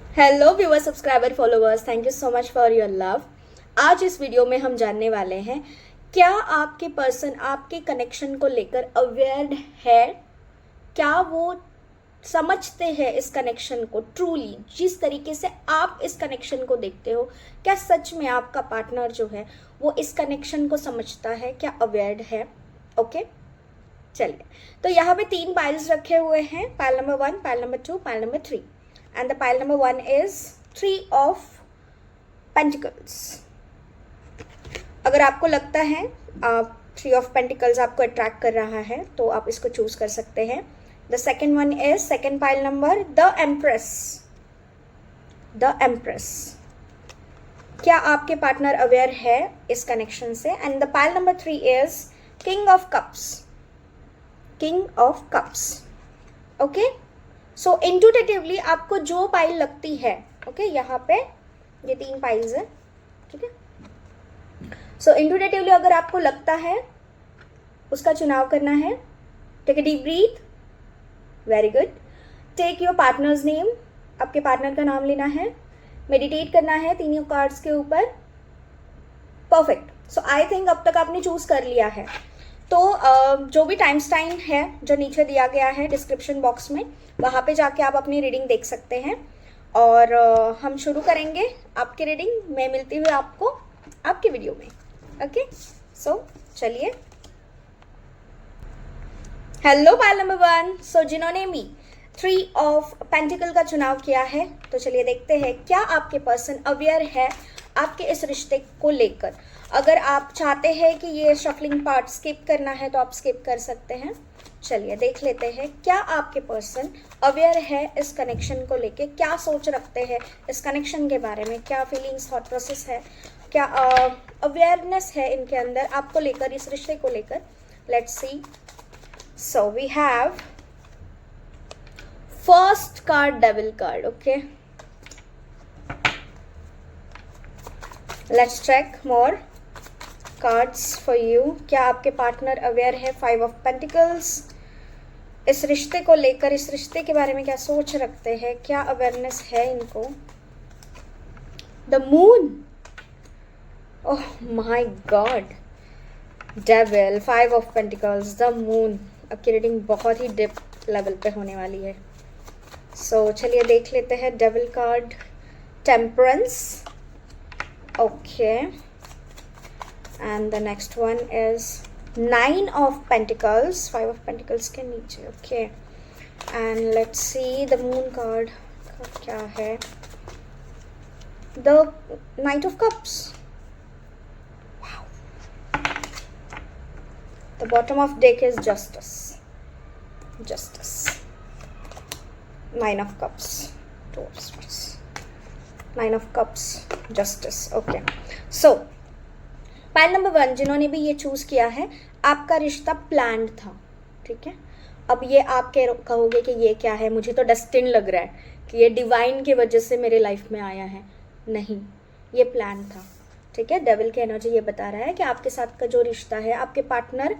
Hello viewer, subscriber, followers, thank you so much for your love. आज इस video में हम जानने वाले हैं, क्या आपके पर्सन आपके कनेक्शन को लेकर अवेयर है? क्या वो समझते हैं इस कनेक्शन को ट्रूली, जिस तरीके से आप इस कनेक्शन को देखते हो? क्या सच में आपका पार्टनर जो है वो इस कनेक्शन को समझता है? क्या अवेयर है? ओके, चलिए। तो यहाँ पे 3 पाइल्स रखे हुए हैं, pile number 1, pile number 2, pile number 3। And the pile number 1 is 3 of pentacles. अगर आपको लगता है 3 ऑफ पेंटिकल्स आपको अट्रैक्ट कर रहा है तो आप इसको चूज कर सकते हैं। The second one is second pile number, the empress. The empress, क्या आपके पार्टनर अवेयर है इस कनेक्शन से? And the pile number 3 is king of cups. King of cups. Okay, so intuitively आपको जो पाइल लगती है, ओके, यहाँ पे ये 3 पाइल्स है, ठीक है। सो इंट्यूटिवली अगर आपको लगता है उसका चुनाव करना है। Take a deep breath, very good. Take your partner's name, आपके पार्टनर का नाम लेना है। मेडिटेट करना है तीनों कार्ड्स के ऊपर। परफेक्ट। सो आई थिंक अब तक आपने चूज कर लिया है। तो जो भी टाइम है जो नीचे दिया गया है डिस्क्रिप्शन बॉक्स में, वहाँ पे जाके आप अपनी रीडिंग देख सकते हैं। और हम शुरू करेंगे आपकी रीडिंग। मैं मिलती हूँ आपको आपकी वीडियो में। ओके, सो चलिए। Hello pile number 1। सो जिन्होंने भी 3 ऑफ पेंटिकल का चुनाव किया है, तो चलिए देखते हैं क्या आपके पर्सन अवेयर है आपके इस रिश्ते को लेकर। अगर आप चाहते हैं कि ये शफलिंग पार्ट स्किप करना है तो आप स्किप कर सकते हैं। चलिए देख लेते हैं क्या आपके पर्सन अवेयर है इस कनेक्शन को लेके, क्या सोच रखते हैं इस कनेक्शन के बारे में, क्या फीलिंग्स, थॉट प्रोसेस है, क्या अवेयरनेस है इनके अंदर आपको लेकर, इस रिश्ते को लेकर। Let's see. So we have first card, devil card. Okay, let's check more cards for you. क्या आपके पार्टनर अवेयर है 5 ऑफ पेंटिकल्स इस रिश्ते को लेकर, इस रिश्ते के बारे में क्या सोच रखते हैं, क्या अवेयरनेस है इनको? The moon, oh my God, devil, 5 of pentacles, the moon. आपकी रीडिंग बहुत ही डिप लेवल पे होने वाली है। सो चलिए देख लेते हैं devil card, temperance. Okay, and the next one is 9 of pentacles, 5 of pentacles के नीचे। okay, and let's see the moon card का क्या है। the knight of cups, wow. the bottom of deck is justice, justice, 9 of cups, 2 of swords, 9 of cups, justice। okay, so pile number 1 जिन्होंने भी ये choose किया है, आपका रिश्ता प्लान्ड था, ठीक है। अब ये आप कहोगे कि ये क्या है, मुझे तो डेस्टिन लग रहा है कि ये डिवाइन की वजह से मेरे लाइफ में आया है। नहीं, ये प्लान था, ठीक है। डेविल की एनर्जी ये बता रहा है कि आपके साथ का जो रिश्ता है, आपके पार्टनर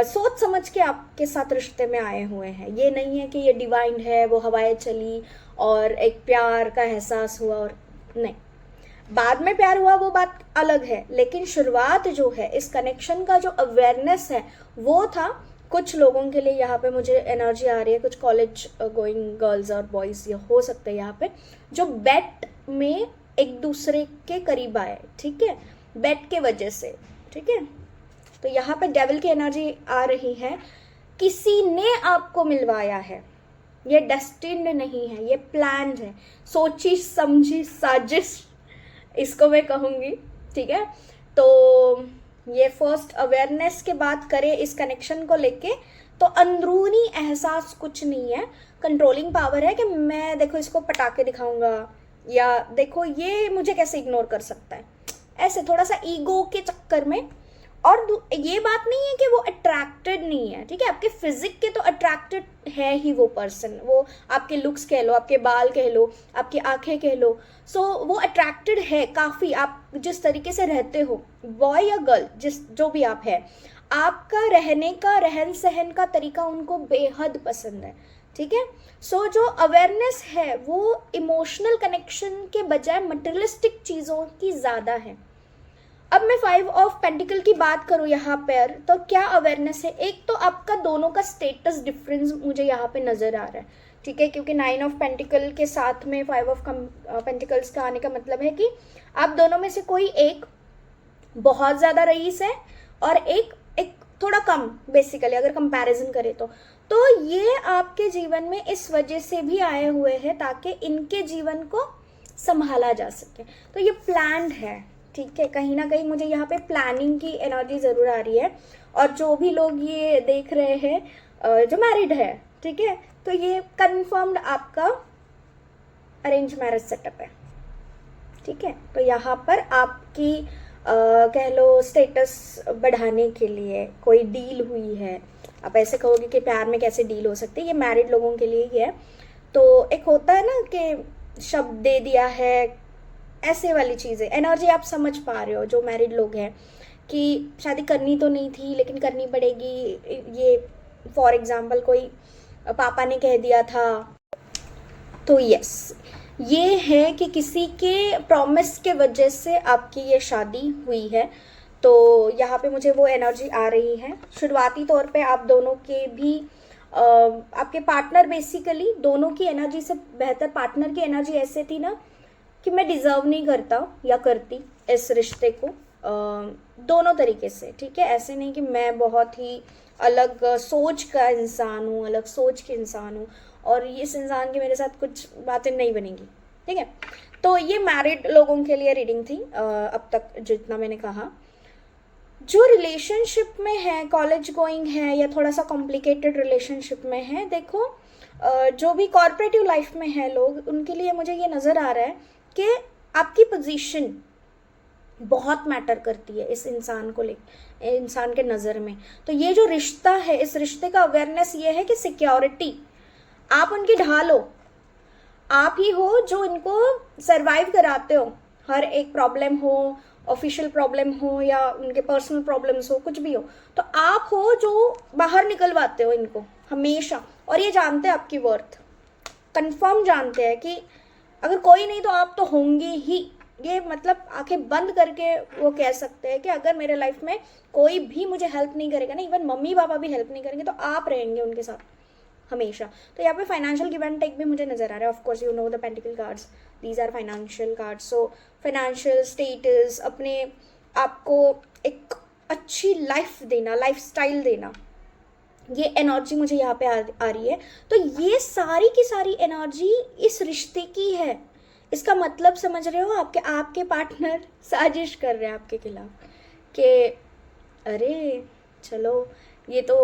सोच समझ के आपके साथ रिश्ते में आए हुए हैं। ये नहीं है कि ये डिवाइन है, वो हवाएं चली और एक प्यार का एहसास हुआ, और नहीं, बाद में प्यार हुआ वो बात अलग है, लेकिन शुरुआत जो है इस कनेक्शन का, जो अवेयरनेस है वो था। कुछ लोगों के लिए यहाँ पे मुझे एनर्जी आ रही है, कुछ कॉलेज गोइंग गर्ल्स और बॉयज ये हो सकते हैं यहाँ पे, जो बेट में एक दूसरे के करीब आए, ठीक है, बेट के वजह से, ठीक है। तो यहाँ पे डेविल की एनर्जी आ रही है, किसी ने आपको मिलवाया है, ये डेस्टिन्ड नहीं है, ये प्लान्ड है, सोची समझी साजिश इसको मैं कहूँगी, ठीक है। तो ये फर्स्ट अवेयरनेस के बात करें इस कनेक्शन को लेके, तो अंदरूनी एहसास कुछ नहीं है, कंट्रोलिंग पावर है कि मैं देखो इसको पटाके दिखाऊंगा, या देखो ये मुझे कैसे इग्नोर कर सकता है, ऐसे थोड़ा सा ईगो के चक्कर में। और ये बात नहीं है कि वो अट्रैक्टेड नहीं है, ठीक है, आपके फिजिक के तो अट्रैक्टेड है ही वो पर्सन, वो आपके लुक्स कह लो, आपके बाल कह लो, आपकी आंखें कह लो, सो वो अट्रैक्टेड है काफ़ी। आप जिस तरीके से रहते हो, बॉय या गर्ल, जो भी आप है, आपका रहने का, रहन सहन का तरीका उनको बेहद पसंद है, ठीक है। सो जो अवेयरनेस है वो इमोशनल कनेक्शन के बजाय मटेरियलिस्टिक चीज़ों की ज़्यादा है। अब मैं 5 ऑफ पेंटिकल की बात करूँ यहाँ पर, तो क्या अवेयरनेस है? एक तो आपका दोनों का स्टेटस डिफरेंस मुझे यहाँ पे नज़र आ रहा है, ठीक है, क्योंकि 9 ऑफ पेंटिकल के साथ में 5 ऑफ पेंटिकल्स का आने का मतलब है कि आप दोनों में से कोई एक बहुत ज़्यादा रईस है और एक थोड़ा कम, बेसिकली अगर कंपैरिजन करें तो ये आपके जीवन में इस वजह से भी आए हुए हैं ताकि इनके जीवन को संभाला जा सके। तो ये प्लान्ड है, ठीक है। कहीं ना कहीं मुझे यहाँ पे प्लानिंग की एनर्जी ज़रूर आ रही है। और जो भी लोग ये देख रहे हैं जो मैरिड है, ठीक है, तो ये कंफर्म्ड आपका अरेंज मैरिज सेटअप है, ठीक है। तो यहाँ पर आपकी कह लो स्टेटस बढ़ाने के लिए कोई डील हुई है। आप ऐसे कहोगे कि प्यार में कैसे डील हो सकती है, ये मैरिड लोगों के लिए ही है। तो एक होता है ना कि शब्द दे दिया है, ऐसे वाली चीज़ें, एनर्जी आप समझ पा रहे हो जो मैरिड लोग हैं कि शादी करनी तो नहीं थी लेकिन करनी पड़ेगी। ये फॉर एग्जांपल कोई पापा ने कह दिया था, तो यस, ये है कि किसी के प्रॉमिस के वजह से आपकी ये शादी हुई है। तो यहाँ पे मुझे वो एनर्जी आ रही है। शुरुआती तौर पे आप दोनों के भी आपके पार्टनर, बेसिकली दोनों की एनर्जी से बेहतर पार्टनर की एनर्जी ऐसे थी ना कि मैं डिज़र्व नहीं करता या करती इस रिश्ते को, दोनों तरीके से, ठीक है। ऐसे नहीं कि मैं बहुत ही अलग सोच का इंसान हूँ, अलग सोच के इंसान हूँ और इस इंसान की मेरे साथ कुछ बातें नहीं बनेंगी, ठीक है। तो ये मैरिड लोगों के लिए रीडिंग थी अब तक जितना मैंने कहा। जो रिलेशनशिप में है, कॉलेज गोइंग है या थोड़ा सा कॉम्प्लिकेटेड रिलेशनशिप में है, देखो जो भी कॉर्पोरेटिव लाइफ में है लोग, उनके लिए मुझे ये नज़र आ रहा है कि आपकी पोजीशन बहुत मैटर करती है इस इंसान को लेकर, इंसान के नज़र में। तो ये जो रिश्ता है, इस रिश्ते का अवेयरनेस ये है कि सिक्योरिटी आप उनकी ढाल हो, आप ही हो जो इनको सरवाइव कराते हो। हर एक प्रॉब्लम हो, ऑफिशियल प्रॉब्लम हो या उनके पर्सनल प्रॉब्लम्स हो, कुछ भी हो, तो आप हो जो बाहर निकलवाते हो इनको हमेशा। और ये जानते हैं आपकी वर्थ, कंफर्म जानते हैं कि अगर कोई नहीं तो आप तो होंगे ही। ये मतलब आंखें बंद करके वो कह सकते हैं कि अगर मेरे लाइफ में कोई भी मुझे हेल्प नहीं करेगा ना, इवन मम्मी पापा भी हेल्प नहीं करेंगे, तो आप रहेंगे उनके साथ हमेशा। तो यहाँ पे फाइनेंशियल गिव एंड टेक भी मुझे नजर आ रहा है। Of course you know the pentacle cards, these are financial cards. So financial status, अपने आपको एक अच्छी लाइफ देना, लाइफ स्टाइल देना, ये एनर्जी मुझे यहाँ पे आ रही है। तो ये सारी की सारी एनर्जी इस रिश्ते की है। इसका मतलब समझ रहे हो? आपके पार्टनर साजिश कर रहे हैं आपके खिलाफ कि अरे चलो ये तो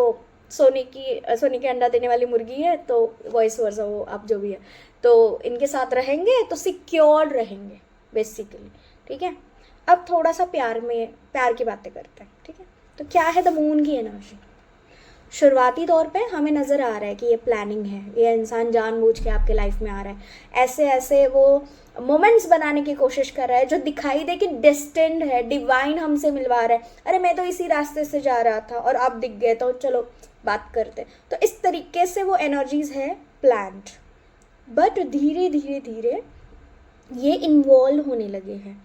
सोने के अंडा देने वाली मुर्गी है, तो वॉइस वर्सा वो आप जो भी है, तो इनके साथ रहेंगे तो सिक्योर रहेंगे बेसिकली, ठीक है। अब थोड़ा सा प्यार की बातें करते हैं, ठीक है। तो क्या है द मून की एनर्जी? शुरुआती तौर पे हमें नज़र आ रहा है कि ये प्लानिंग है, ये इंसान जानबूझ के आपके लाइफ में आ रहा है, ऐसे ऐसे वो मोमेंट्स बनाने की कोशिश कर रहा है जो दिखाई दे कि डेस्टिन्ड है, डिवाइन हमसे मिलवा रहा है। अरे मैं तो इसी रास्ते से जा रहा था और आप दिख गए, तो चलो बात करते। तो इस तरीके से वो एनर्जीज है प्लान्ड, बट धीरे धीरे धीरे ये इन्वॉल्व होने लगे हैं।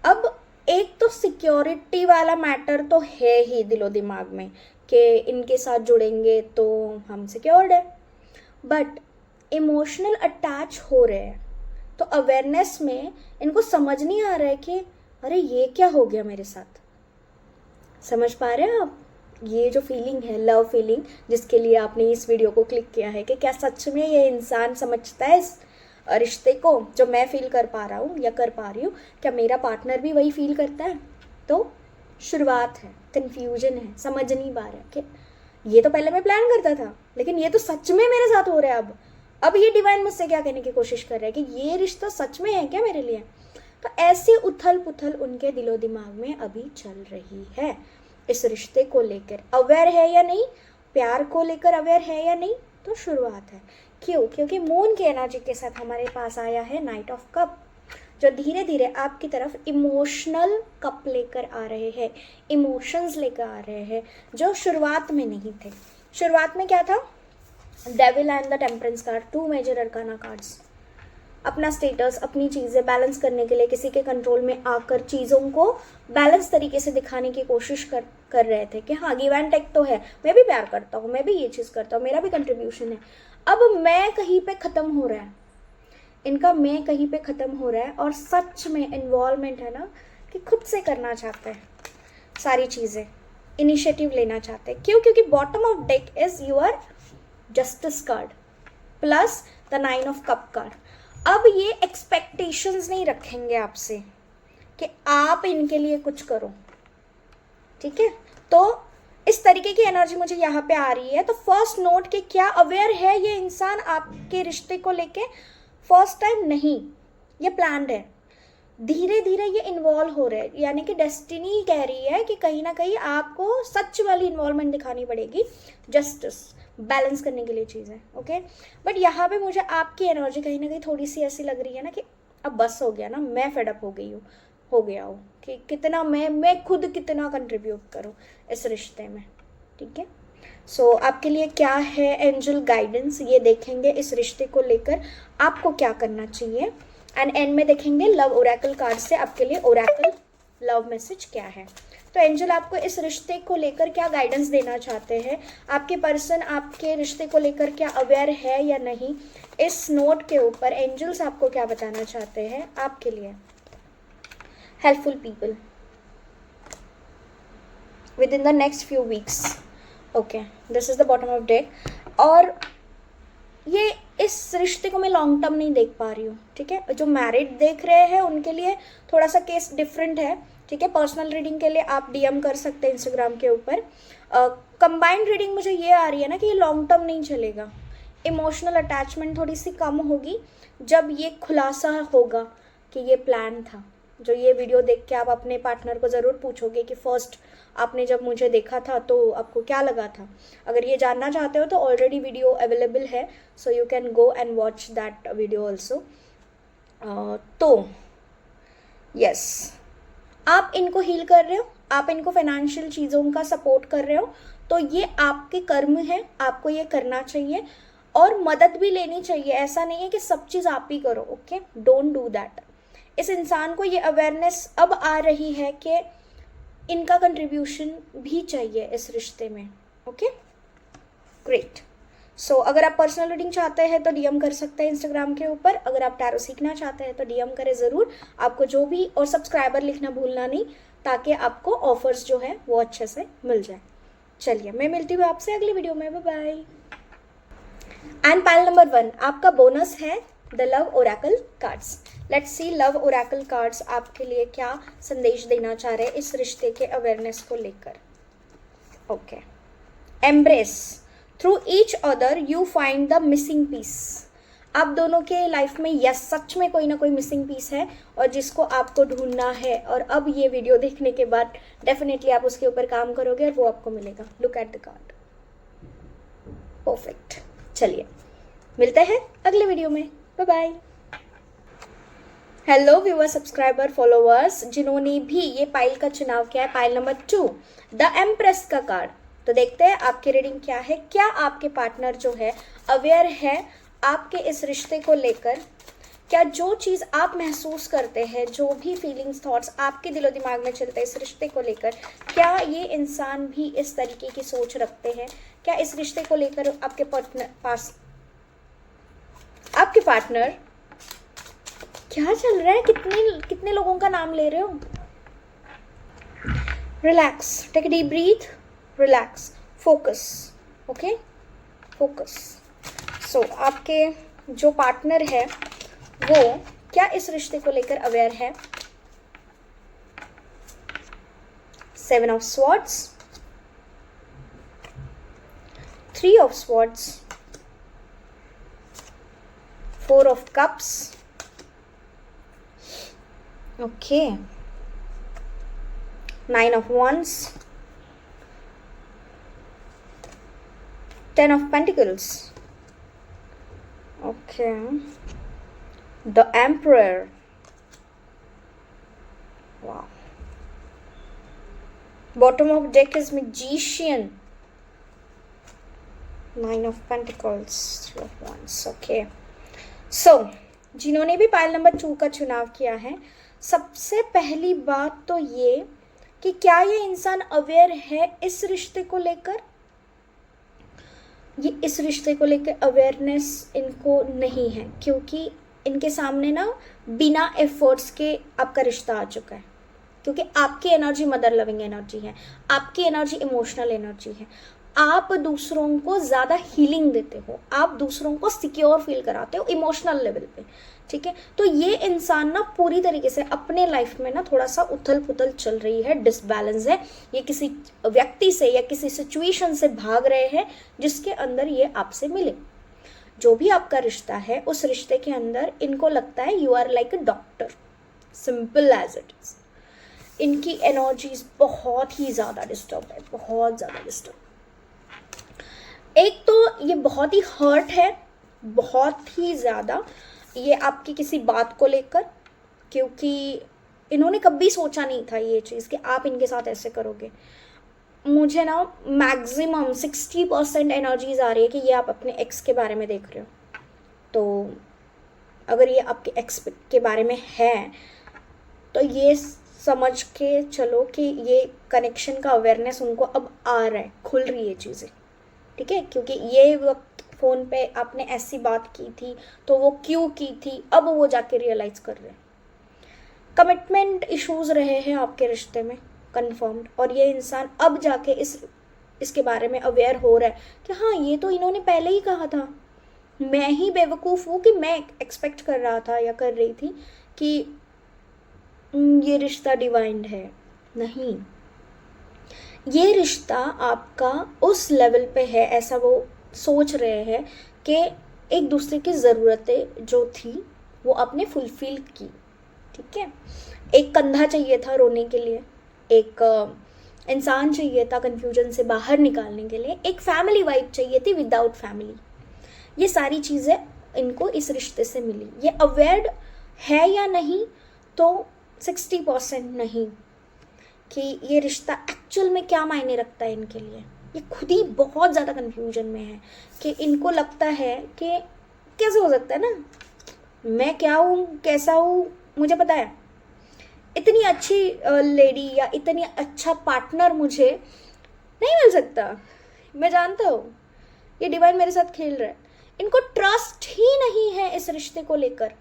अब एक तो सिक्योरिटी वाला मैटर तो है ही दिलो दिमाग में कि इनके साथ जुड़ेंगे तो हम सिक्योर्ड है, बट इमोशनल अटैच हो रहे हैं। तो अवेयरनेस में इनको समझ नहीं आ रहा है कि अरे ये क्या हो गया मेरे साथ। समझ पा रहे हैं आप? ये जो फीलिंग है, लव फीलिंग, जिसके लिए आपने इस वीडियो को क्लिक किया है, कि क्या सच में ये इंसान समझता है इस रिश्ते को जो मैं फील कर पा रहा हूँ या कर पा रही हूँ? क्या मेरा पार्टनर भी वही फील करता है? तो शुरुआत है, कन्फ्यूजन है, समझ नहीं पा रहा कि ये तो पहले मैं प्लान करता था लेकिन ये तो सच में मेरे साथ हो रहा है। अब ये डिवाइन मुझसे क्या कहने की कोशिश कर रहा है कि ये रिश्ता सच में है क्या मेरे लिए? तो ऐसी उथल पुथल उनके दिलो दिमाग में अभी चल रही है इस रिश्ते को लेकर। अवेयर है या नहीं, प्यार को लेकर अवेयर है या नहीं? तो शुरुआत है। क्यों? क्योंकि मून की एनर्जी के साथ हमारे पास आया है नाइट ऑफ कप, जो धीरे धीरे आपकी तरफ इमोशनल कप लेकर आ रहे हैं, इमोशंस लेकर आ रहे हैं जो शुरुआत में नहीं थे। शुरुआत में क्या था? Devil and the temperance card, 2 major arcana cards. अपना स्टेटस, अपनी चीज़ें बैलेंस करने के लिए किसी के कंट्रोल में आकर चीज़ों को बैलेंस तरीके से दिखाने की कोशिश कर रहे थे कि हाँ गिव एंड टेक तो है, मैं भी प्यार करता हूँ, मैं भी ये चीज़ करता हूँ, मेरा भी कंट्रीब्यूशन है। अब मैं कहीं पे ख़त्म हो रहा है, इनका मैं कहीं पे ख़त्म हो रहा है और सच में इन्वॉल्वमेंट है ना कि खुद से करना चाहते हैं सारी चीज़ें, इनिशिएटिव लेना चाहते हैं। क्यों? क्योंकि bottom of deck is your justice card plus the 9 of cup card. अब ये एक्सपेक्टेशंस नहीं रखेंगे आपसे कि आप इनके लिए कुछ करो, ठीक है? तो इस तरीके की एनर्जी मुझे यहाँ पे आ रही है। तो फर्स्ट नोट कि क्या अवेयर है ये इंसान आपके रिश्ते को लेके? फर्स्ट टाइम नहीं, ये प्लान्ड है। धीरे धीरे ये इन्वॉल्व हो रहे हैं, यानी कि डेस्टिनी कह रही है कि कहीं ना कहीं आपको सच वाली इन्वॉल्वमेंट दिखानी पड़ेगी, जस्टिस बैलेंस करने के लिए चीज़ें, ओके? बट यहाँ पे मुझे आपकी एनर्जी कहीं ना कहीं थोड़ी सी ऐसी लग रही है ना कि अब बस हो गया ना, मैं फेडअप हो गया हूँ कि कितना मैं खुद कितना कंट्रीब्यूट करूँ इस रिश्ते में, ठीक है? सो आपके लिए क्या है एंजल गाइडेंस, ये देखेंगे इस रिश्ते को लेकर आपको क्या करना चाहिए। एंड एंड में देखेंगे लव ओरेकल कार्ड से आपके लिए ओरेकल लव मैसेज क्या है। तो एंजल आपको इस रिश्ते को लेकर क्या गाइडेंस देना चाहते हैं, आपके पर्सन आपके रिश्ते को लेकर क्या अवेयर है या नहीं, इस नोट के ऊपर एंजल्स आपको क्या बताना चाहते हैं आपके लिए। Helpful people with in the next few weeks, okay, this is the bottom of deck. और ये इस रिश्ते को मैं लॉन्ग टर्म नहीं देख पा रही हूँ, ठीक है? जो मैरिड देख रहे हैं उनके लिए थोड़ा सा केस डिफरेंट है, ठीक है? पर्सनल रीडिंग के लिए आप डीएम कर सकते हैं इंस्टाग्राम के ऊपर। कंबाइंड रीडिंग मुझे ये आ रही है ना कि ये लॉन्ग टर्म नहीं चलेगा, इमोशनल अटैचमेंट थोड़ी सी कम होगी जब ये खुलासा होगा कि ये प्लान था। जो ये वीडियो देख के आप अपने पार्टनर को ज़रूर पूछोगे कि फर्स्ट आपने जब मुझे देखा था तो आपको क्या लगा था। अगर ये जानना चाहते हो तो ऑलरेडी वीडियो अवेलेबल है, so you can go and watch that video also. तो यस, आप इनको हील कर रहे हो, आप इनको फाइनेंशियल चीज़ों का सपोर्ट कर रहे हो, तो ये आपके कर्म है, आपको ये करना चाहिए और मदद भी लेनी चाहिए। ऐसा नहीं है कि सब चीज़ आप ही करो, ओके? Don't do that. इस इंसान को ये अवेयरनेस अब आ रही है कि इनका कंट्रीब्यूशन भी चाहिए इस रिश्ते में, ओके? ग्रेट। सो अगर आप पर्सनल रीडिंग चाहते हैं तो डीएम कर सकते हैं इंस्टाग्राम के ऊपर। अगर आप टैरो सीखना चाहते हैं तो डीएम करें ज़रूर, आपको जो भी, और सब्सक्राइबर लिखना भूलना नहीं ताकि आपको ऑफर्स जो है वो अच्छे से मिल जाए। चलिए, मैं मिलती हूँ आपसे अगली वीडियो में, bye bye. And pile number 1 आपका बोनस है the love oracle cards. Let's see love oracle cards आपके लिए क्या संदेश देना चाह रहे हैं इस रिश्ते के अवेयरनेस को लेकर। Okay, embrace through each other you find the missing piece. आप दोनों के लाइफ में यस सच में कोई ना कोई मिसिंग पीस है और जिसको आपको ढूंढना है, और अब ये वीडियो देखने के बाद डेफिनेटली आप उसके ऊपर काम करोगे और वो आपको मिलेगा। Look at the card, perfect. चलिए, मिलते हैं अगले वीडियो में, bye bye. Hello viewer, subscriber, followers जिन्होंने भी ये पाइल का चुनाव किया है, पाइल नंबर 2 द एम्प्रेस का कार्ड। तो देखते हैं आपकी रीडिंग क्या है। क्या आपके पार्टनर जो है अवेयर है आपके इस रिश्ते को लेकर? क्या जो चीज़ आप महसूस करते हैं, जो भी फीलिंग्स, थॉट्स आपके दिलो दिमाग में चलते हैं इस रिश्ते को लेकर, क्या ये इंसान भी इस तरीके की सोच रखते हैं? क्या इस रिश्ते को लेकर आपके पार्टनर क्या चल रहा है? कितने लोगों का नाम ले रहे हो? Relax, take a deep breath, relax, focus, okay, focus. So आपके जो पार्टनर है वो क्या इस रिश्ते को लेकर अवेयर है? 7 of swords, 3 of swords, 4 of cups, okay, 9 of wands, 10 of pentacles, okay, the emperor, wow, bottom of deck is magician, 9 of pentacles, 3 of wands, okay. So जिन्होंने भी पाइल नंबर 2 का चुनाव किया है, सबसे पहली बात तो ये कि क्या ये इंसान अवेयर है इस रिश्ते को लेकर। ये इस रिश्ते को लेकर अवेयरनेस इनको नहीं है, क्योंकि इनके सामने ना बिना एफर्ट्स के आपका रिश्ता आ चुका है, क्योंकि आपकी एनर्जी मदर लविंग एनर्जी है, आपकी एनर्जी इमोशनल एनर्जी है, आप दूसरों को ज़्यादा हीलिंग देते हो, आप दूसरों को सिक्योर फील कराते हो इमोशनल लेवल पे, ठीक है। तो ये इंसान ना पूरी तरीके से अपने लाइफ में ना थोड़ा सा उथल पुथल चल रही है, डिसबैलेंस है, ये किसी व्यक्ति से या किसी सिचुएशन से भाग रहे हैं जिसके अंदर ये आपसे मिले। जो भी आपका रिश्ता है, उस रिश्ते के अंदर इनको लगता है you are like a doctor, simple as it is. इनकी एनर्जीज बहुत ही ज़्यादा डिस्टर्ब है, बहुत ज़्यादा डिस्टर्ब। एक तो ये बहुत ही हर्ट है, बहुत ही ज़्यादा, ये आपकी किसी बात को लेकर, क्योंकि इन्होंने कभी सोचा नहीं था ये चीज़ कि आप इनके साथ ऐसे करोगे। मुझे ना मैक्सिमम 60% एनर्जीज आ रही है कि ये आप अपने एक्स के बारे में देख रहे हो। तो अगर ये आपके एक्स के बारे में है तो ये समझ के चलो कि ये कनेक्शन का अवेयरनेस उनको अब आ रहा है, खुल रही है चीज़ें, ठीक है। क्योंकि ये वक्त फ़ोन पे आपने ऐसी बात की थी तो वो क्यों की थी, अब वो जाके रियलाइज़ कर रहे हैं। कमिटमेंट इश्यूज रहे हैं आपके रिश्ते में कंफर्म्ड, और ये इंसान अब जाके इसके बारे में अवेयर हो रहा है कि हाँ, ये तो इन्होंने पहले ही कहा था, मैं ही बेवकूफ़ हूँ कि मैं एक्सपेक्ट कर रहा था या कर रही थी कि ये रिश्ता डिवाइंड है। नहीं, ये रिश्ता आपका उस लेवल पे है, ऐसा वो सोच रहे हैं कि एक दूसरे की ज़रूरतें जो थी वो आपने फुलफिल की, ठीक है। एक कंधा चाहिए था रोने के लिए, एक इंसान चाहिए था कन्फ्यूजन से बाहर निकालने के लिए, एक फैमिली वाइब चाहिए थी विदाउट फैमिली। ये सारी चीज़ें इनको इस रिश्ते से मिली। ये अवेयर्ड है या नहीं, तो 60% नहीं कि ये रिश्ता एक्चुअल में क्या मायने रखता है इनके लिए। ये खुद ही बहुत ज़्यादा कन्फ्यूजन में है कि इनको लगता है कि कैसे हो सकता है ना, मैं क्या हूँ, कैसा हूँ, मुझे पता है। इतनी अच्छी लेडी या इतनी अच्छा पार्टनर मुझे नहीं मिल सकता, मैं जानता हूँ ये डिवाइन मेरे साथ खेल रहा है। इनको ट्रस्ट ही नहीं है इस रिश्ते को लेकर,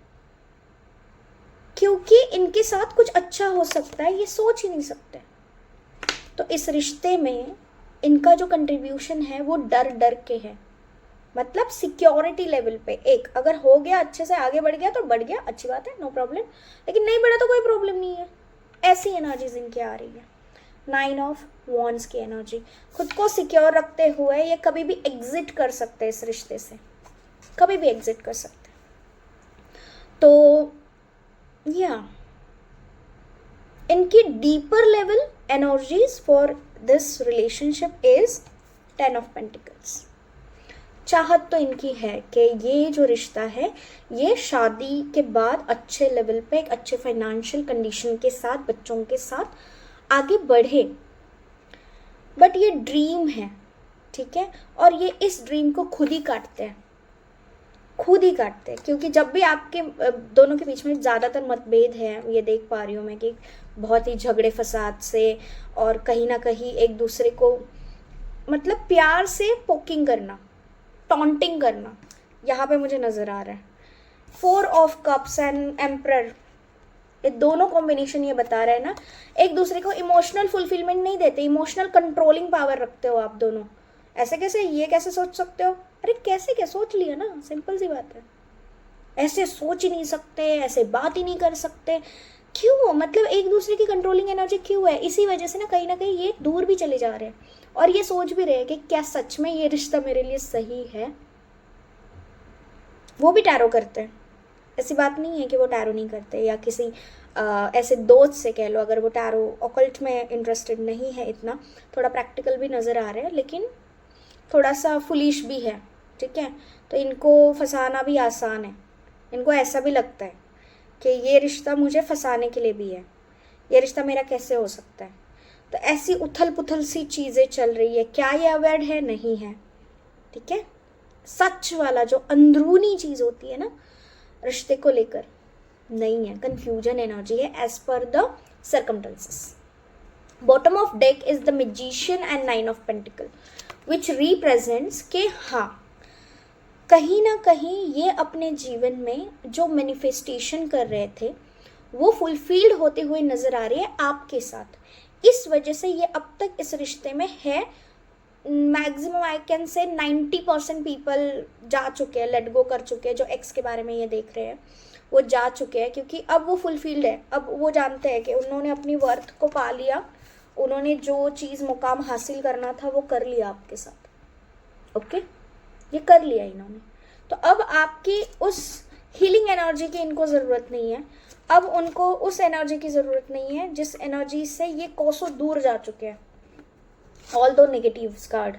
क्योंकि इनके साथ कुछ अच्छा हो सकता है ये सोच ही नहीं सकते। तो इस रिश्ते में इनका जो कंट्रीब्यूशन है वो डर डर के है, मतलब सिक्योरिटी लेवल पे। एक अगर हो गया, अच्छे से आगे बढ़ गया तो बढ़ गया, अच्छी बात है, नो प्रॉब्लम, लेकिन नहीं बढ़ा तो कोई प्रॉब्लम नहीं है। ऐसी एनर्जीज इनकी आ रही है। 9 ऑफ wands की एनर्जी, खुद को सिक्योर रखते हुए ये कभी भी एग्जिट कर सकते हैं इस रिश्ते से, कभी भी एग्जिट कर सकते हैं। तो या इनकी deeper level energies for this relationship is 10 of pentacles. चाहत तो इनकी है कि ये जो रिश्ता है ये शादी के बाद अच्छे लेवल पे, एक अच्छे फाइनेंशियल कंडीशन के साथ, बच्चों के साथ आगे बढ़े। बट ये ड्रीम है, ठीक है, और ये इस ड्रीम को खुद ही काटते हैं, खुद ही काटते हैं। क्योंकि जब भी आपके दोनों के बीच में ज़्यादातर मतभेद है, ये देख पा रही हूँ मैं कि बहुत ही झगड़े फसाद से और कहीं ना कहीं एक दूसरे को मतलब प्यार से पोकिंग करना, टॉन्टिंग करना, यहाँ पे मुझे नज़र आ रहा है। 4 ऑफ कप्स एंड एम्परर, ये दोनों कॉम्बिनेशन ये बता रहे हैं ना, एक दूसरे को इमोशनल फुलफिलमेंट नहीं देते, इमोशनल कंट्रोलिंग पावर रखते हो आप दोनों। ऐसे कैसे, ये कैसे सोच सकते हो? अरे कैसे, क्या सोच लिया ना, सिंपल सी बात है। ऐसे सोच ही नहीं सकते, ऐसे बात ही नहीं कर सकते, क्यों? मतलब एक दूसरे की कंट्रोलिंग एनर्जी क्यों है? इसी वजह से ना कहीं ये दूर भी चले जा रहे हैं और ये सोच भी रहे हैं कि क्या सच में ये रिश्ता मेरे लिए सही है। वो भी टैरो करते हैं, ऐसी बात नहीं है कि वो टैरो नहीं करते, या किसी ऐसे दोस्त से कह लो, अगर वो टैरो ऑकल्ट में इंटरेस्टेड नहीं है इतना, थोड़ा प्रैक्टिकल भी नज़र आ रहे हैं लेकिन थोड़ा सा फुलिश भी है, ठीक है। तो इनको फंसाना भी आसान है, इनको ऐसा भी लगता है कि ये रिश्ता मुझे फंसाने के लिए भी है, ये रिश्ता मेरा कैसे हो सकता है। तो ऐसी उथल पुथल सी चीज़ें चल रही है। क्या ये अवेयर है? नहीं है। ठीक है, सच वाला जो अंदरूनी चीज होती है ना रिश्ते को लेकर नहीं है, कंफ्यूजन एनर्जी है as per the circumstances. Bottom of deck is the magician and 9 of pentacle which represents के हाँ कहीं ना कहीं ये अपने जीवन में जो मैनिफेस्टेशन कर रहे थे वो फुलफिल्ड होते हुए नजर आ रही है आपके साथ। इस वजह से ये अब तक इस रिश्ते में है। Maximum I can say 90% people जा चुके हैं, लेट गो कर चुके हैं, जो एक्स के बारे में ये देख रहे हैं वो जा चुके हैं, क्योंकि अब वो फुलफिल्ड है। अब वो जानते हैं कि उन्होंने अपनी वर्थ को पा लिया, उन्होंने जो चीज़ मुकाम हासिल करना था वो कर लिया आपके साथ। ओके, ये कर लिया इन्होंने। तो अब आपकी उस हीलिंग एनर्जी की इनको ज़रूरत नहीं है। अब उनको उस एनर्जी की ज़रूरत नहीं है जिस एनर्जी से ये कोसों दूर जा चुके हैं। ऑल दो नेगेटिव कार्ड,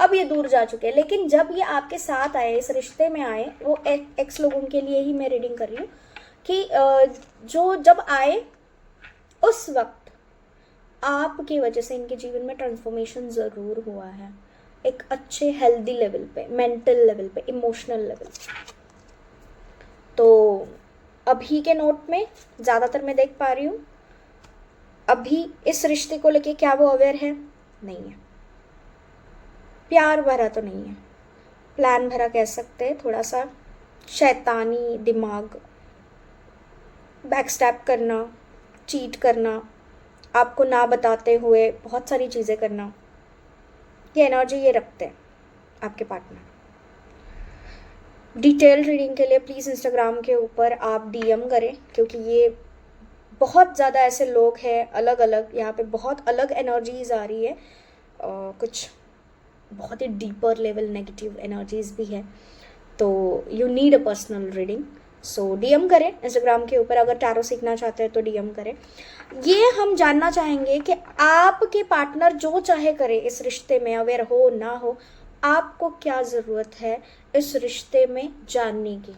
अब ये दूर जा चुके हैं। लेकिन जब ये आपके साथ आए, इस रिश्ते में आए, वो एक्स लोगों के लिए ही मैं रीडिंग कर रही हूँ कि जो जब आए उस वक्त आपकी वजह से इनके जीवन में ट्रांसफॉर्मेशन ज़रूर हुआ है, एक अच्छे हेल्दी लेवल पे, मेंटल लेवल पे, इमोशनल लेवल। तो अभी के नोट में ज़्यादातर मैं देख पा रही हूँ अभी इस रिश्ते को लेके क्या वो अवेयर है, नहीं है। प्यार भरा तो नहीं है, प्लान भरा कह सकते हैं, थोड़ा सा शैतानी दिमाग, बैकस्टैप करना, चीट करना, आपको ना बताते हुए बहुत सारी चीज़ें करना, ये एनर्जी ये रखते हैं आपके पार्टनर। डिटेल रीडिंग के लिए प्लीज़ इंस्टाग्राम के ऊपर आप डीएम करें, क्योंकि ये बहुत ज़्यादा ऐसे लोग हैं अलग अलग, यहाँ पे बहुत अलग एनर्जीज आ रही है, कुछ बहुत ही डीपर लेवल नेगेटिव एनर्जीज भी है। तो you need a personal reading, so DM करें इंस्टाग्राम के ऊपर। अगर टैरो सीखना चाहते हैं तो डीएम करें। ये हम जानना चाहेंगे कि आपके पार्टनर जो चाहे करे इस रिश्ते में, अवेयर हो ना हो, आपको क्या ज़रूरत है इस रिश्ते में जानने की।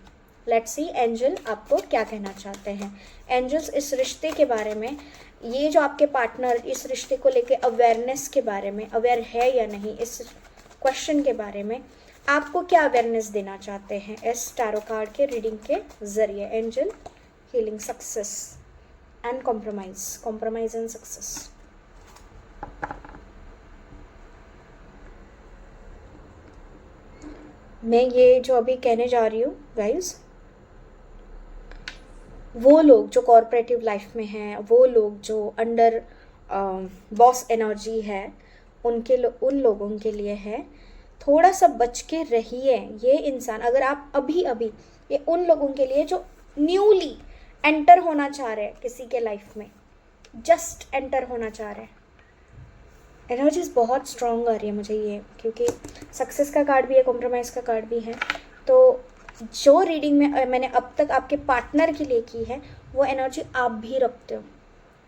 लेट्स सी एंजल आपको क्या कहना चाहते हैं। एंजल्स इस रिश्ते के बारे में, ये जो आपके पार्टनर इस रिश्ते को लेके अवेयरनेस के बारे में अवेयर है या नहीं, इस क्वेश्चन के बारे में आपको क्या अवेयरनेस देना चाहते हैं इस टैरो कार्ड के रीडिंग के जरिए। Angel healing success and compromise and success. मैं ये जो अभी कहने जा रही हूँ गाइस, वो लोग जो कॉर्पोरेटिव लाइफ में हैं, वो लोग जो अंडर बॉस एनर्जी है, उन लोगों के लिए है। थोड़ा सा बच के रहिए। ये इंसान, अगर आप अभी ये उन लोगों के लिए जो न्यूली एंटर होना चाह रहे हैं किसी के लाइफ में, जस्ट एंटर होना चाह रहे हैं। एनर्जीज बहुत स्ट्रॉन्ग आ रही है मुझे ये, क्योंकि सक्सेस का कार्ड भी है, कॉम्प्रोमाइज़ का कार्ड भी है। तो जो रीडिंग में मैंने अब तक आपके पार्टनर के लिए की है, वो एनर्जी आप भी रखते हो।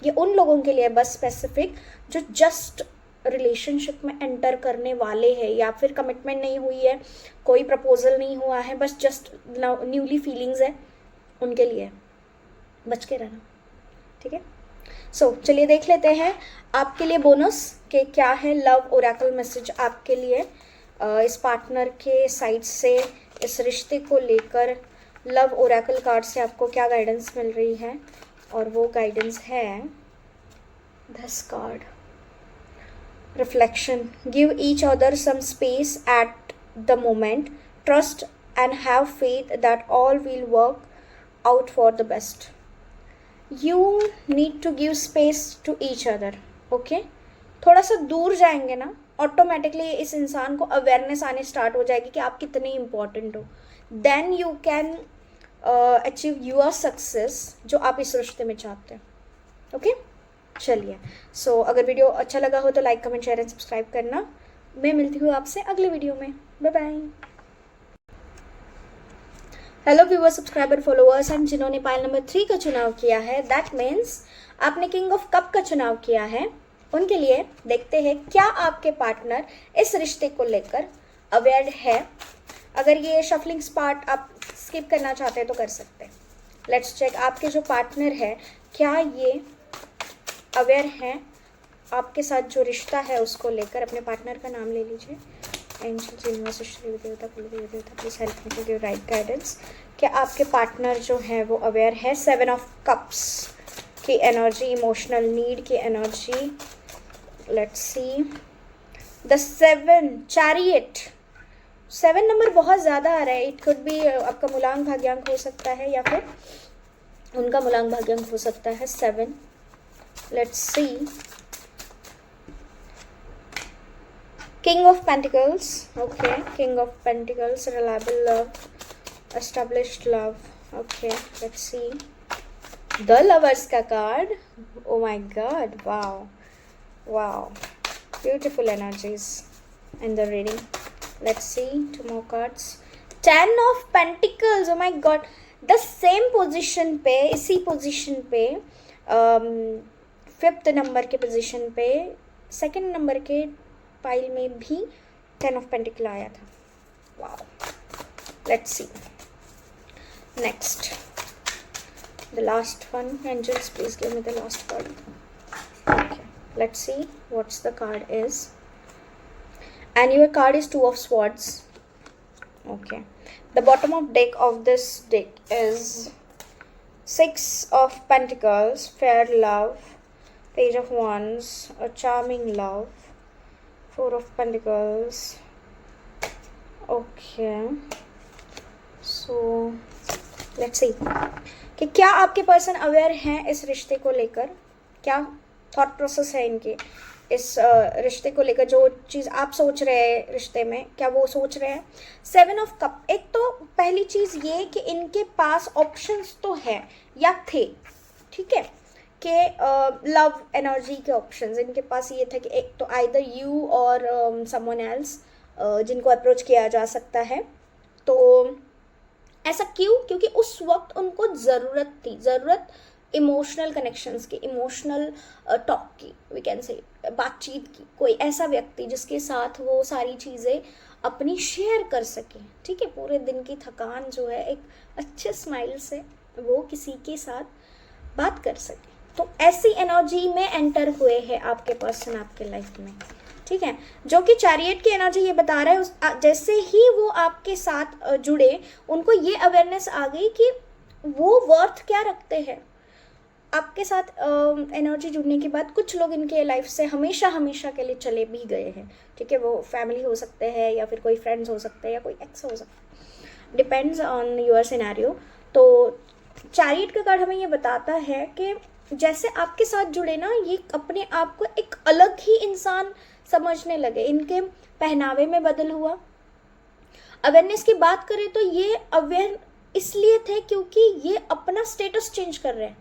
ये उन लोगों के लिए बस स्पेसिफिक जो जस्ट रिलेशनशिप में एंटर करने वाले हैं, या फिर कमिटमेंट नहीं हुई है, कोई प्रपोजल नहीं हुआ है, बस जस्ट न्यूली फीलिंग्स है, उनके लिए बच के रहना। ठीक है, सो चलिए देख लेते हैं आपके लिए बोनस के क्या है लव ओरेकल मैसेज आपके लिए इस पार्टनर के साइड से, इस रिश्ते को लेकर लव ओरेकल कार्ड से आपको क्या गाइडेंस मिल रही है। और वो गाइडेंस है this card, reflection. Give each other some space at the moment. Trust and have faith that all will work out for the best. You need to give space to each other. Okay? थोड़ा सा दूर जाएंगे ना, automatically इस इंसान को awareness आने start हो जाएगी कि आप कितने इम्पॉर्टेंट हो। Then you can achieve your success जो आप इस रिश्ते में चाहते हैं। ओके चलिए, सो अगर वीडियो अच्छा लगा हो तो like comment share and subscribe करना। मैं मिलती हूँ आपसे अगले वीडियो में। Bye bye. Hello viewers, subscriber, followers and जिन्होंने पाइल नंबर 3 का चुनाव किया है, दैट मीन्स आपने किंग ऑफ कप का चुनाव किया है। उनके लिए देखते हैं क्या आपके पार्टनर इस रिश्ते को लेकर अवेयर है। अगर ये शफलिंग पार्ट आप स्किप करना चाहते हैं तो कर सकते हैं। लेट्स चेक आपके जो पार्टनर है क्या ये अवेयर हैं आपके साथ जो रिश्ता है उसको लेकर। अपने पार्टनर का नाम ले लीजिए। एंजल्स, यूनिवर्स, देवी देवता, कुल देवता, please help me to give right guidance. कि आपके पार्टनर जो है वो अवेयर है 7 ऑफ कप्स की एनर्जी, इमोशनल नीड की energy. Let's see the 7 chariot. 7 number बहुत ज़्यादा आ रहा है। इट कुड बी आपका मूलांक भाग्यांक हो सकता है या फिर उनका मूलांक भाग्यांक हो सकता है 7। Let's see king of pentacles. Okay, king of pentacles, reliable love, established love. Okay, let's see the lovers का card. Oh my God, wow wow, beautiful energies in the reading. Let's see 2 more cards. 10 of Pentacles. Oh my God, the same position पे, इसी position पे, 5th number के position पे, 2nd number के pile में भी 10 of Pentacles आया था. Wow. Let's see. Next, the last one. Angels, please give me the last card. Okay. Let's see what's the card is. And your card is 2 of Swords. Okay, the bottom of deck of this deck is 6 of Pentacles, fair love, Page of Wands, a charming love, 4 of Pentacles. Okay, so let's see कि क्या आपके person aware हैं इस रिश्ते को लेकर, क्या thought process है इनके इस रिश्ते को लेकर, जो चीज़ आप सोच रहे हैं रिश्ते में, क्या वो सोच रहे हैं। 7 ऑफ कप, एक तो पहली चीज़ ये कि इनके पास ऑप्शंस तो है या थे, ठीक है, कि लव एनर्जी के ऑप्शंस इनके पास ये था कि एक तो आइदर यू और समवन एल्स जिनको अप्रोच किया जा सकता है। तो ऐसा क्यों? क्योंकि उस वक्त उनको ज़रूरत थी, ज़रूरत इमोशनल कनेक्शंस की, इमोशनल टॉक की, वी कैन से बातचीत की, कोई ऐसा व्यक्ति जिसके साथ वो सारी चीज़ें अपनी शेयर कर सके, ठीक है, पूरे दिन की थकान जो है एक अच्छे स्माइल से वो किसी के साथ बात कर सके। तो ऐसी एनर्जी में एंटर हुए हैं आपके पर्सन आपके लाइफ में, ठीक है, जो कि चैरियट की एनर्जी ये बता रहा है जैसे ही वो आपके साथ जुड़े उनको ये अवेयरनेस आ गई कि वो वर्थ क्या रखते हैं। आपके साथ एनर्जी जुड़ने के बाद कुछ लोग इनके लाइफ से हमेशा हमेशा के लिए चले भी गए हैं, ठीक है, वो फैमिली हो सकते हैं या फिर कोई फ्रेंड्स हो सकते हैं या कोई एक्स हो सकता है, डिपेंड्स ऑन योर सिनेरियो। तो चैरियट का कार्ड हमें ये बताता है कि जैसे आपके साथ जुड़े ना, ये अपने आप को एक अलग ही इंसान समझने लगे, इनके पहनावे में बदल हुआ। अवेयरनेस की बात करें तो ये अवेयर इसलिए थे क्योंकि ये अपना स्टेटस चेंज कर रहे हैं,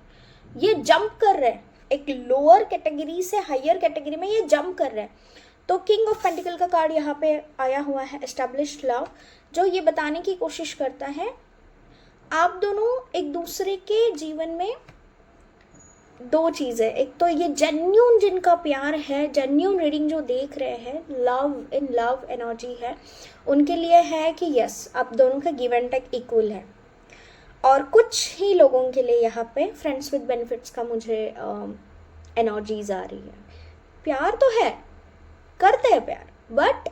ये जंप कर रहे हैं, एक लोअर कैटेगरी से हायर कैटेगरी में ये जंप कर रहे हैं। तो किंग ऑफ पेंटिकल का कार्ड यहाँ पे आया हुआ है, एस्टैब्लिश्ड लव, जो ये बताने की कोशिश करता है आप दोनों एक दूसरे के जीवन में दो चीज़ें, एक तो ये जेन्यून जिनका प्यार है, जेन्यून रीडिंग जो देख रहे हैं, लव इन लव एनर्जी है, उनके लिए है कि यस आप दोनों का गिव एंड टेक इक्वल है। और कुछ ही लोगों के लिए यहाँ पे फ्रेंड्स विद बेनिफिट्स का मुझे एनर्जीज आ रही है। प्यार तो है, करते हैं प्यार, बट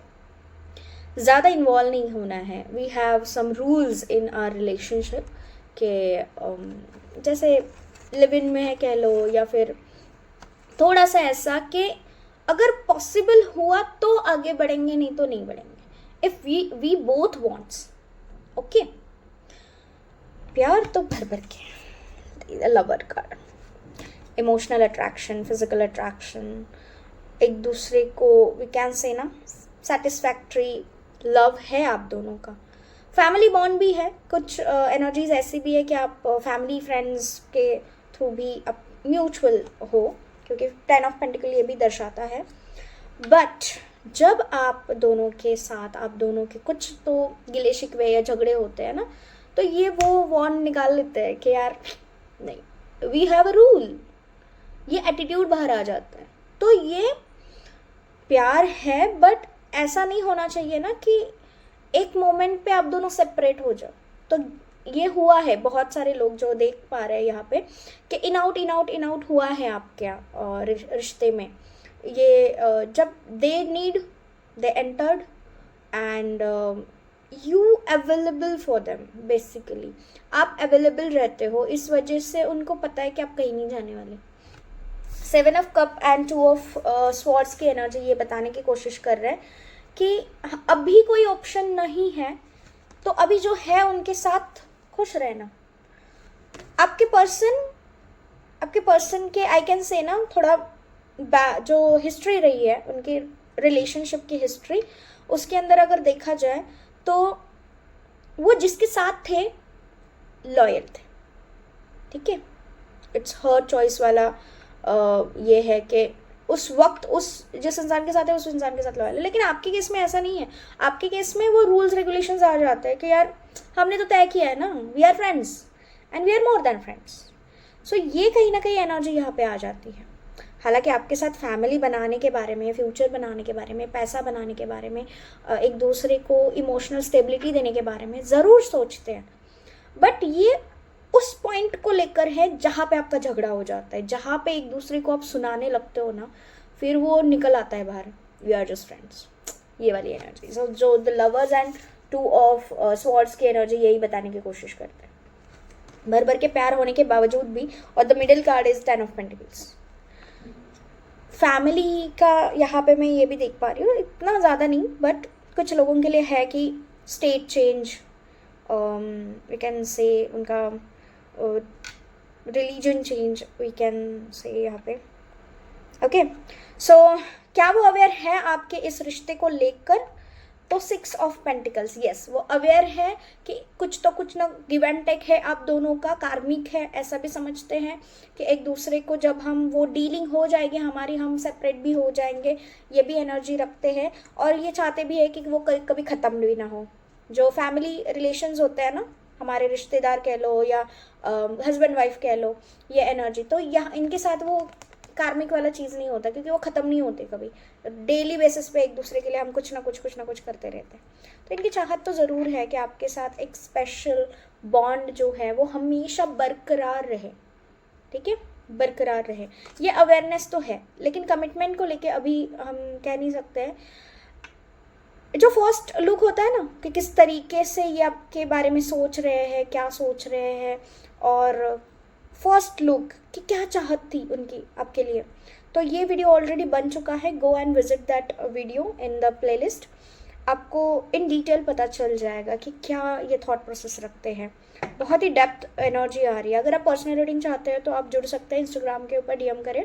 ज़्यादा इन्वॉल्व नहीं होना है। We have some rules in our relationship के जैसे लिव इन में है कह लो, या फिर थोड़ा सा ऐसा कि अगर पॉसिबल हुआ तो आगे बढ़ेंगे, नहीं तो नहीं बढ़ेंगे। If we both wants, okay, प्यार तो भर भर के। Lover card, emotional attraction, physical attraction, एक दूसरे को वी कैन से ना सेटिस्फैक्ट्री लव है आप दोनों का। फैमिली बॉन्ड भी है, कुछ एनर्जीज ऐसी भी है कि आप फैमिली फ्रेंड्स के थ्रू भी आप म्यूचुअल हो, क्योंकि 10 ऑफ पेंटिकल ये भी दर्शाता है। बट जब आप दोनों के साथ, आप दोनों के कुछ तो गिले शिकवे या झगड़े होते हैं ना, तो ये वो वॉन्ड निकाल लेते हैं कि यार नहीं, वी हैव अ रूल, ये एटीट्यूड बाहर आ जाता है। तो ये प्यार है, बट ऐसा नहीं होना चाहिए ना कि एक मोमेंट पे आप दोनों सेपरेट हो जाओ। तो ये हुआ है, बहुत सारे लोग जो देख पा रहे हैं यहाँ पे कि इन आउट हुआ है आपके रिश्ते में। ये जब they need they entered, and you available for them basically, आप अवेलेबल रहते हो, इस वजह से उनको पता है कि आप कहीं नहीं जाने वाले। 7 of cup and 2 of swords की एनर्जी ये बताने की कोशिश कर रहे हैं कि अभी कोई ऑप्शन नहीं है, तो अभी जो है उनके साथ खुश रहना। आपके पर्सन के आई कैन से ना थोड़ा जो हिस्ट्री रही है उनकी रिलेशनशिप की हिस्ट्री, उसके अंदर अगर देखा जाए तो वो जिसके साथ थे लॉयल थे, ठीक है। इट्स हर चॉइस वाला ये है कि उस वक्त उस जिस इंसान के साथ है उस इंसान के साथ लॉयल है। लेकिन आपके केस में ऐसा नहीं है, आपके केस में वो रूल्स रेगुलेशंस आ जाते हैं कि यार हमने तो तय किया है ना, we are friends and we are more than friends. So ये कहीं ना कहीं एनर्जी यहाँ पे आ जाती है। हालांकि आपके साथ फैमिली बनाने के बारे में, फ्यूचर बनाने के बारे में, पैसा बनाने के बारे में, एक दूसरे को इमोशनल स्टेबिलिटी देने के बारे में ज़रूर सोचते हैं, बट ये उस पॉइंट को लेकर है जहाँ पे आपका झगड़ा हो जाता है, जहाँ पे एक दूसरे को आप सुनाने लगते हो ना, फिर वो निकल आता है बाहर, वी आर जस्ट फ्रेंड्स, ये वाली एनर्जी। सो जो the lovers and 2 of swords की एनर्जी यही बताने की कोशिश करते हैं, भर भर के प्यार होने के बावजूद भी। और the middle card is 10 of pentacles. Family का यहाँ पे मैं ये भी देख पा रही हूँ, इतना ज़्यादा नहीं, बट कुछ लोगों के लिए है कि state change, we can say उनका religion change, we can say यहाँ पे। ओके, सो क्या वो अवेयर है आपके इस रिश्ते को लेकर? तो 6 ऑफ पेंटिकल्स, यस, वो अवेयर है कि कुछ ना गिव एंड टेक है आप दोनों का, कार्मिक है, ऐसा भी समझते हैं कि एक दूसरे को जब हम वो डीलिंग हो जाएगी हमारी, हम सेपरेट भी हो जाएंगे, ये भी एनर्जी रखते हैं। और ये चाहते भी है कि वो कभी ख़त्म भी ना हो। जो फैमिली रिलेशंस होते हैं ना, हमारे रिश्तेदार कह लो या हस्बैंड वाइफ कह लो, ये एनर्जी, तो यहाँ इनके साथ वो कार्मिक वाला चीज़ नहीं होता, क्योंकि वो ख़त्म नहीं होते कभी। डेली बेसिस पे एक दूसरे के लिए हम कुछ ना कुछ करते रहते हैं। तो इनकी चाहत तो ज़रूर है कि आपके साथ एक स्पेशल बॉन्ड जो है वो हमेशा बरकरार रहे, ठीक है, बरकरार रहे। ये अवेयरनेस तो है, लेकिन कमिटमेंट को लेके अभी हम कह नहीं सकते हैं। जो फर्स्ट लुक होता है ना कि किस तरीके से ये आपके बारे में सोच रहे हैं, क्या सोच रहे हैं, और फर्स्ट लुक कि क्या चाहत थी उनकी आपके लिए, तो ये वीडियो ऑलरेडी बन चुका है। Go and visit that video in the playlist. आपको इन डिटेल पता चल जाएगा कि क्या ये थॉट प्रोसेस रखते हैं। बहुत ही डेप्थ एनर्जी आ रही है। अगर आप पर्सनल रीडिंग चाहते हैं तो आप जुड़ सकते हैं, इंस्टाग्राम के ऊपर डीएम करें।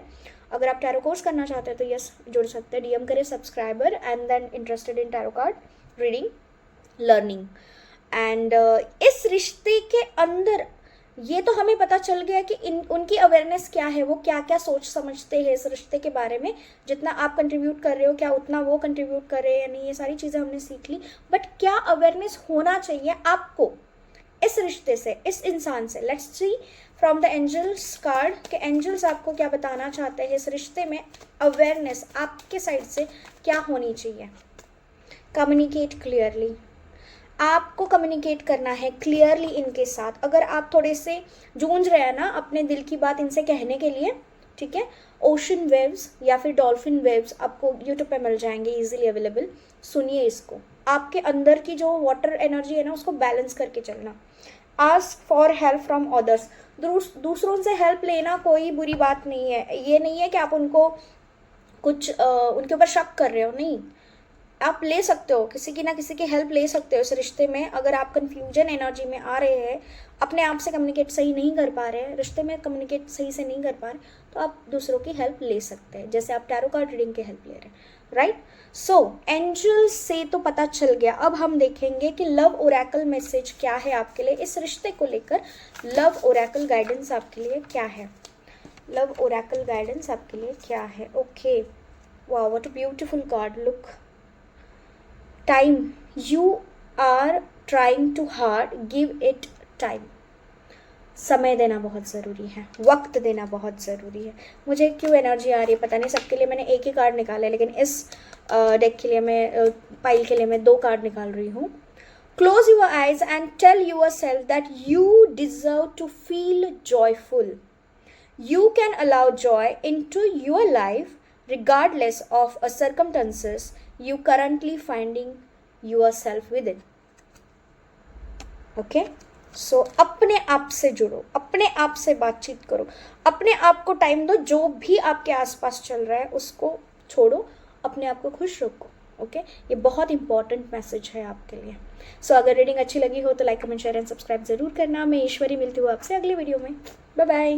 अगर आप टैरो कोर्स करना चाहते हैं तो यस जुड़ सकते हैं, डीएम करें subscriber and then interested in tarot card reading learning. And इस रिश्ते के अंदर ये तो हमें पता चल गया कि उनकी अवेयरनेस क्या है, वो क्या क्या सोच समझते हैं इस रिश्ते के बारे में। जितना आप कंट्रीब्यूट कर रहे हो क्या उतना वो कंट्रीब्यूट कर रहे हैं या नहीं, ये सारी चीज़ें हमने सीख ली। बट क्या अवेयरनेस होना चाहिए आपको इस रिश्ते से, इस इंसान से? Let's see from the angels card कि एंजल्स आपको क्या बताना चाहते हैं इस रिश्ते में। अवेयरनेस आपके साइड से क्या होनी चाहिए? कम्युनिकेट क्लियरली, आपको कम्युनिकेट करना है क्लियरली इनके साथ। अगर आप थोड़े से जूझ रहे हैं ना अपने दिल की बात इनसे कहने के लिए, ठीक है, ओशन वेव्स या फिर डॉल्फिन वेव्स आपको यूट्यूब पे मिल जाएंगे इजीली अवेलेबल। सुनिए इसको, आपके अंदर की जो वाटर एनर्जी है ना उसको बैलेंस करके चलना। Ask for help from others, दूसरों से हेल्प लेना कोई बुरी बात नहीं है। ये नहीं है कि आप उनको कुछ उनके ऊपर शक कर रहे हो, नहीं, आप ले सकते हो, किसी की ना किसी की हेल्प ले सकते हो इस रिश्ते में। अगर आप कंफ्यूजन एनर्जी में आ रहे हैं, अपने आप से कम्युनिकेट सही नहीं कर पा रहे हैं, रिश्ते में कम्युनिकेट सही से नहीं कर पा रहे, तो आप दूसरों की हेल्प ले सकते हैं, जैसे आप टैरो कार्ड रीडिंग की हेल्प ले रहे हैं, राइट। सो एंजल से तो पता चल गया। अब हम देखेंगे कि लव ओरेकल मैसेज क्या है आपके लिए इस रिश्ते को लेकर। लव ओरेकल गाइडेंस आपके लिए क्या है? लव ओरेकल गाइडेंस आपके लिए क्या है? Okay, wow, what a beautiful card, look. Time, you are trying too hard, give it time. समय देना बहुत ज़रूरी है, वक्त देना बहुत ज़रूरी है। मुझे क्यों एनर्जी आ रही है पता नहीं, सबके लिए मैंने एक ही कार्ड निकाला है, लेकिन इस डेक के लिए मैं पाइल के लिए मैं 2 कार्ड निकाल रही हूँ। Close your eyes and tell yourself that you deserve to feel joyful. You can allow joy into your life regardless of a circumstances you currently finding yourself within. Okay, so अपने आप से जुड़ो, अपने आप से बातचीत करो, अपने आप को टाइम दो. जो भी आपके आसपास चल रहा है उसको छोड़ो, अपने आप को खुश रखो. ओके, ये बहुत इंपॉर्टेंट मैसेज है आपके लिए. सो अगर रीडिंग अच्छी लगी हो तो like comment share and subscribe जरूर करना. मैं ईश्वरी मिलती हूँ आपसे अगले वीडियो में. Bye bye.